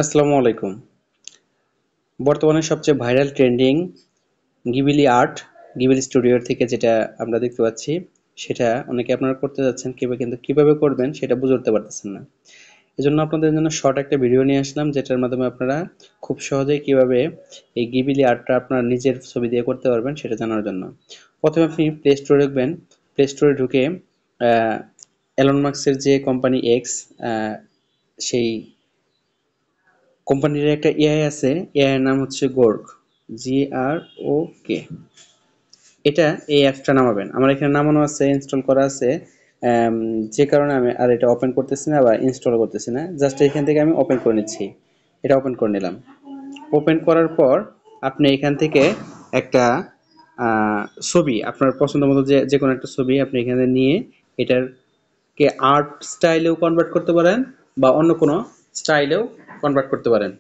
আসসালামু আলাইকুম। বর্তমানে সবচেয়ে viral trending Ghibli art, Ghibli স্টুডিওর থেকে যেটা আমরা দেখতে পাচ্ছি, সেটা অনেকে আপনারা করতে যাচ্ছেন কিন্তু কিভাবে করবেন সেটা বুঝে উঠতে পারতেছেন না। এজন্য আপনাদের জন্য শর্ট একটা ভিডিও নিয়ে আসলাম, যেটার মাধ্যমে আপনারা খুব সহজেই কিভাবে এই গিবিলি আর্টটা আপনার নিজের ছবি দিয়ে করতে পারবেন সেটা জানার জন্য। প্রথমে আপনি প্লে স্টোরে ঢুকবেন। প্লে স্টোরে ঢুকে এলন মাস্কের যে কোম্পানি এক্স, সেই কোম্পানির একটা এআই আছে, এআই এর নাম হচ্ছে গোর্ক, GROK। এটা এই অ্যাপটা নামাবেন, আমার এখানে নামানো আছে, ইনস্টল করা আছে। আম, যে কারণে আমি আর এটা ওপেন করতেছি না বা ইনস্টল করতেছি না, জাস্ট এখান থেকে আমি ওপেন করে নিচ্ছি। এটা ওপেন করে নিলাম। ওপেন করার পর আপনি এখান থেকে একটা ছবি আপনার পছন্দ মতো, যে যে কোনো একটা ছবি আপনি এখানে নিয়ে এটারকে আর্ট স্টাইলেও কনভার্ট করতে পারেন বা অন্য কোনো স্টাইলেও কনভার্ট করতে পারেন।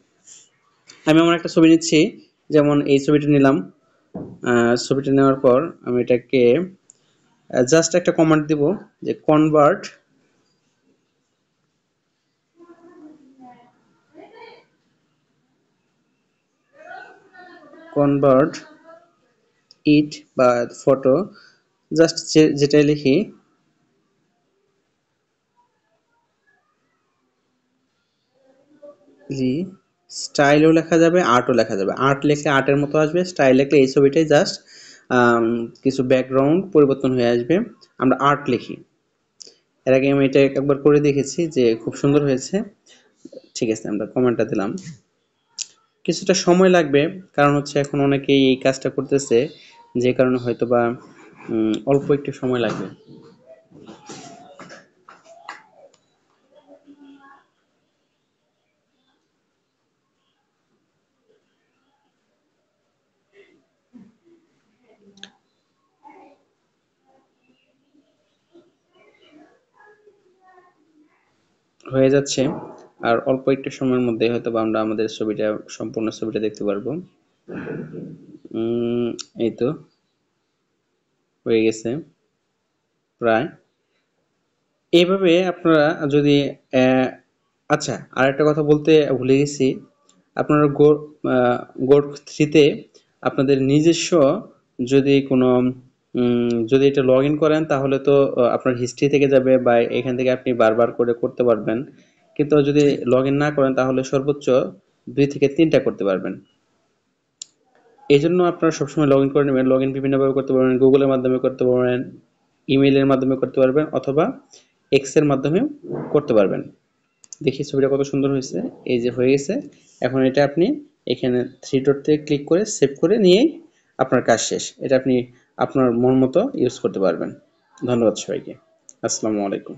আমি আমার একটা ছবি নিচ্ছি, যেমন এই ছবিটা নিলাম। ছবিটা নেওয়ার পর আমি এটাকে জাস্ট একটা কমান্ড দিব, যে কনভার্ট ইট বা ফটো, জাস্ট যেটাই লিখি স্টাইলও লেখা যাবে, আর্টও লেখা যাবে। আর্ট লিখলে আর্টের মতো আসবে, স্টাইল লিখলে এই ছবিটাই জাস্ট কিছু ব্যাকগ্রাউন্ড পরিবর্তন হয়ে আসবে। আমরা আর্ট লিখি। এর আগে আমি এটা একবার করে দেখেছি যে খুব সুন্দর হয়েছে। ঠিক আছে, আমরা কমেন্টটা দিলাম। কিছুটা সময় লাগবে, কারণ হচ্ছে এখন অনেকেই এই কাজটা করতেছে, যে কারণে হয়তোবা অল্প একটু সময় লাগবে। হয়ে যাচ্ছে, আর অল্প একটু সময়ের মধ্যে হয়তোবা আমরা আমাদের ছবিটা, সম্পূর্ণ ছবিটা দেখতে পারবো। উম, এই তো হয়ে গেছে প্রায়। এইভাবে আপনারা যদি আচ্ছা, আরেকটা কথা বলতে ভুলে গেছি। আপনারা গোর্ক থ্রিতে আপনাদের নিজস্ব যদি কোনো যদি এটা লগ ইন করেন, তাহলে তো আপনার হিস্ট্রি থেকে যাবে বা এখান থেকে আপনি বারবার করে করতে পারবেন। কিন্তু যদি লগ ইন না করেন, তাহলে সর্বোচ্চ 2 থেকে 3টা করতে পারবেন। এই জন্য আপনারা সবসময় লগ ইন করে নেবেন। লগ ইন বিভিন্নভাবে করতে পারবেন, গুগলের মাধ্যমে করতে পারবেন, ইমেইলের মাধ্যমে করতে পারবেন, অথবা এক্সের মাধ্যমেও করতে পারবেন। দেখি ছবিটা কত সুন্দর হয়েছে। এই যে হয়ে গেছে। এখন এটা আপনি এখানে থ্রি ডট থেকে ক্লিক করে সেভ করে নিয়েই আপনার কাজ শেষ। এটা আপনি আপনার মন মতো ইউজ করতে পারবেন। ধন্যবাদ সবাইকে। আসসালামু আলাইকুম।